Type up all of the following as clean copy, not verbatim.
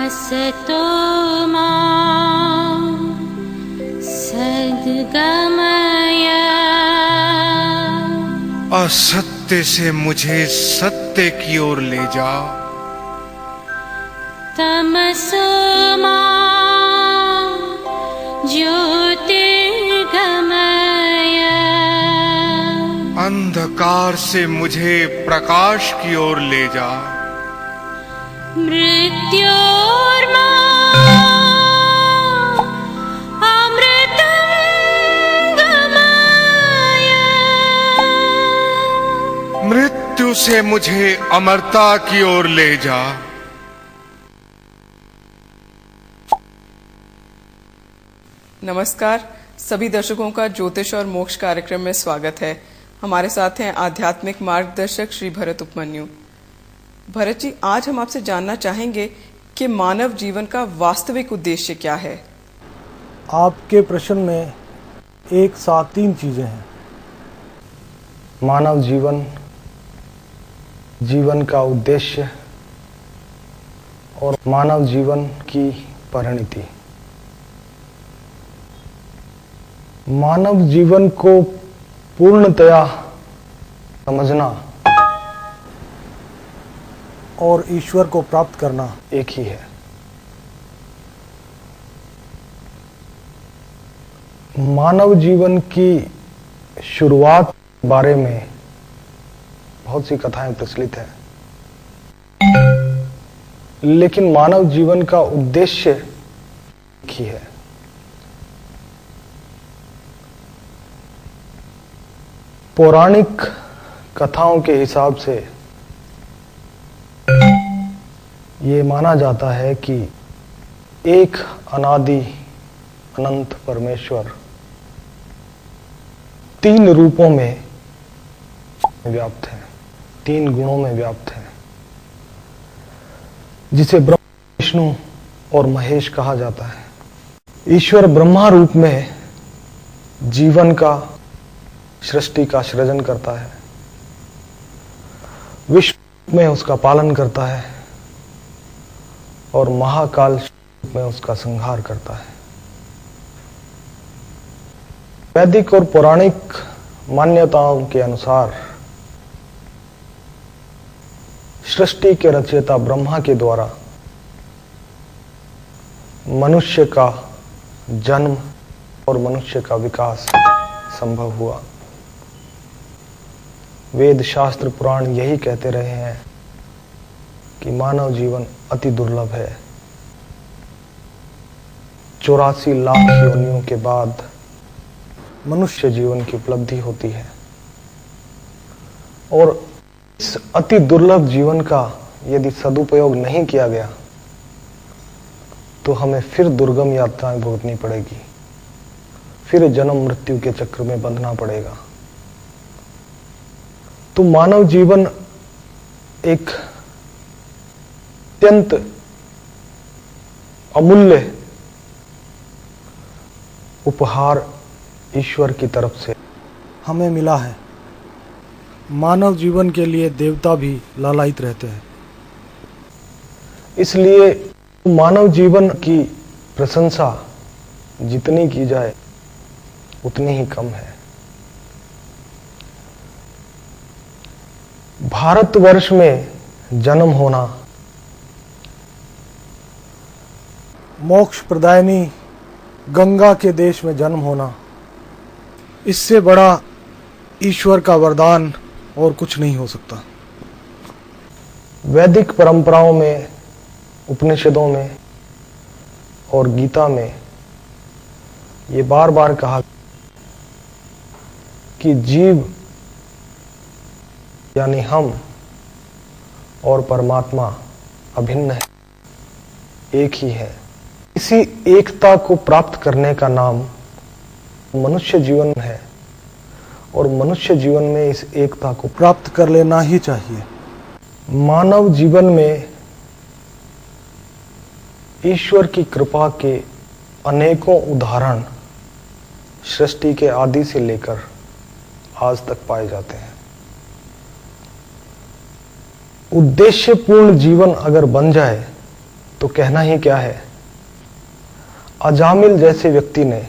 असतो मा सद्गमय। असत्य से मुझे सत्य की ओर ले जा। तमसो मा ज्योतिर्गमय। अंधकार से मुझे प्रकाश की ओर ले जा। मृत्योर्मा अमृतं गमय। मृत्यु से मुझे अमरता की ओर ले जा। नमस्कार, सभी दर्शकों का ज्योतिष और मोक्ष कार्यक्रम में स्वागत है। हमारे साथ हैं आध्यात्मिक मार्गदर्शक श्री भरत उपमन्यु। भरत जी, आज हम आपसे जानना चाहेंगे कि मानव जीवन का वास्तविक उद्देश्य क्या है। आपके प्रश्न में एक साथ 3 चीजें हैं। मानव जीवन, जीवन का उद्देश्य और मानव जीवन की परिणति। मानव जीवन को पूर्णतया समझना और ईश्वर को प्राप्त करना एक ही है। मानव जीवन की शुरुआत बारे में बहुत सी कथाएं प्रचलित हैं, लेकिन मानव जीवन का उद्देश्य एक ही है। पौराणिक कथाओं के हिसाब से ये माना जाता है कि एक अनादि अनंत परमेश्वर 3 रूपों में व्याप्त है, 3 गुणों में व्याप्त है, जिसे ब्रह्मा, विष्णु और महेश कहा जाता है। ईश्वर ब्रह्मा रूप में जीवन का, सृष्टि का सृजन करता है, विष्णु में उसका पालन करता है और महाकाल में उसका संहार करता है। वैदिक और पौराणिक मान्यताओं के अनुसार सृष्टि के रचयिता ब्रह्मा के द्वारा मनुष्य का जन्म और मनुष्य का विकास संभव हुआ। वेद, शास्त्र, पुराण यही कहते रहे हैं कि मानव जीवन अति दुर्लभ है। 84 लाख योनियों के बाद मनुष्य जीवन की उपलब्धि होती है और इस अति दुर्लभ जीवन का यदि सदुपयोग नहीं किया गया तो हमें फिर दुर्गम यात्राएं भुगतनी पड़ेगी, फिर जन्म मृत्यु के चक्र में बंधना पड़ेगा। तो मानव जीवन एक अत्यंत अमूल्य उपहार ईश्वर की तरफ से हमें मिला है। मानव जीवन के लिए देवता भी लालायित रहते हैं। इसलिए मानव जीवन की प्रशंसा जितनी की जाए उतनी ही कम है। भारतवर्ष में जन्म होना, मोक्ष प्रदायिनी गंगा के देश में जन्म होना, इससे बड़ा ईश्वर का वरदान और कुछ नहीं हो सकता। वैदिक परंपराओं में, उपनिषदों में और गीता में ये बार बार कहा कि जीव यानी हम और परमात्मा अभिन्न है, एक ही है। इसी एकता को प्राप्त करने का नाम मनुष्य जीवन है और मनुष्य जीवन में इस एकता को प्राप्त कर लेना ही चाहिए। मानव जीवन में ईश्वर की कृपा के अनेकों उदाहरण सृष्टि के आदि से लेकर आज तक पाए जाते हैं। उद्देश्यपूर्ण जीवन अगर बन जाए तो कहना ही क्या है। अजामिल जैसे व्यक्ति ने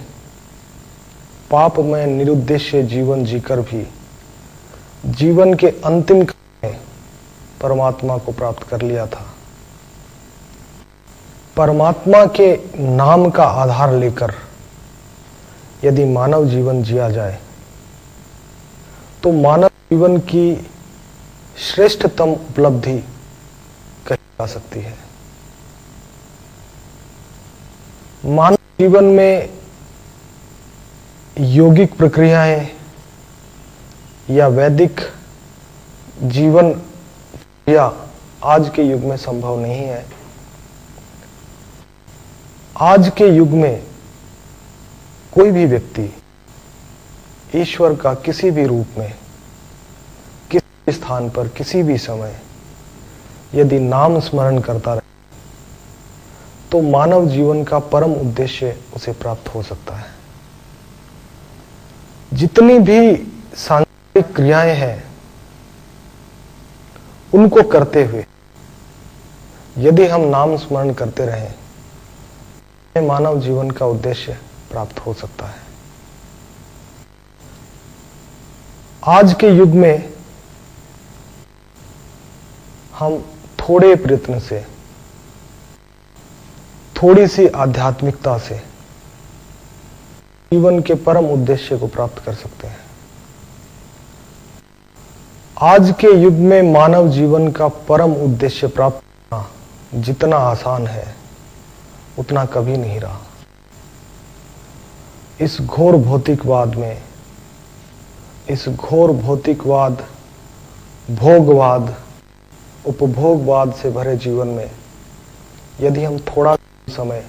पाप में निरुद्देश्य जीवन जीकर भी जीवन के अंतिम काल में परमात्मा को प्राप्त कर लिया था। परमात्मा के नाम का आधार लेकर यदि मानव जीवन जिया जाए तो मानव जीवन की श्रेष्ठतम उपलब्धि कही जा सकती है। मानव जीवन में योगिक प्रक्रियाएं या वैदिक जीवन क्रिया आज के युग में संभव नहीं है। आज के युग में कोई भी व्यक्ति ईश्वर का किसी भी रूप में किसी स्थान पर किसी भी समय यदि नाम स्मरण करता रहे तो मानव जीवन का परम उद्देश्य उसे प्राप्त हो सकता है। जितनी भी सांसारिक क्रियाएं हैं उनको करते हुए यदि हम नाम स्मरण करते रहें मानव जीवन का उद्देश्य प्राप्त हो सकता है। आज के युग में हम थोड़े प्रयत्न से, थोड़ी सी आध्यात्मिकता से जीवन के परम उद्देश्य को प्राप्त कर सकते हैं। आज के युग में मानव जीवन का परम उद्देश्य प्राप्त करना जितना आसान है उतना कभी नहीं रहा। इस घोर भौतिकवाद में, इस घोर भौतिकवाद, भोगवाद, उपभोगवाद से भरे जीवन में यदि हम थोड़ा समय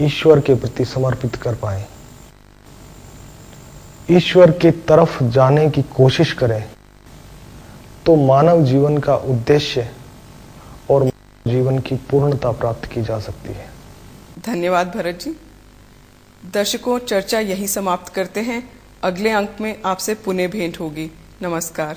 ईश्वर के प्रति समर्पित कर पाए, ईश्वर की तरफ जाने की कोशिश करें तो मानव जीवन का उद्देश्य और जीवन की पूर्णता प्राप्त की जा सकती है। धन्यवाद भरत जी। दर्शकों, चर्चा यही समाप्त करते हैं। अगले अंक में आपसे पुनः भेंट होगी। नमस्कार।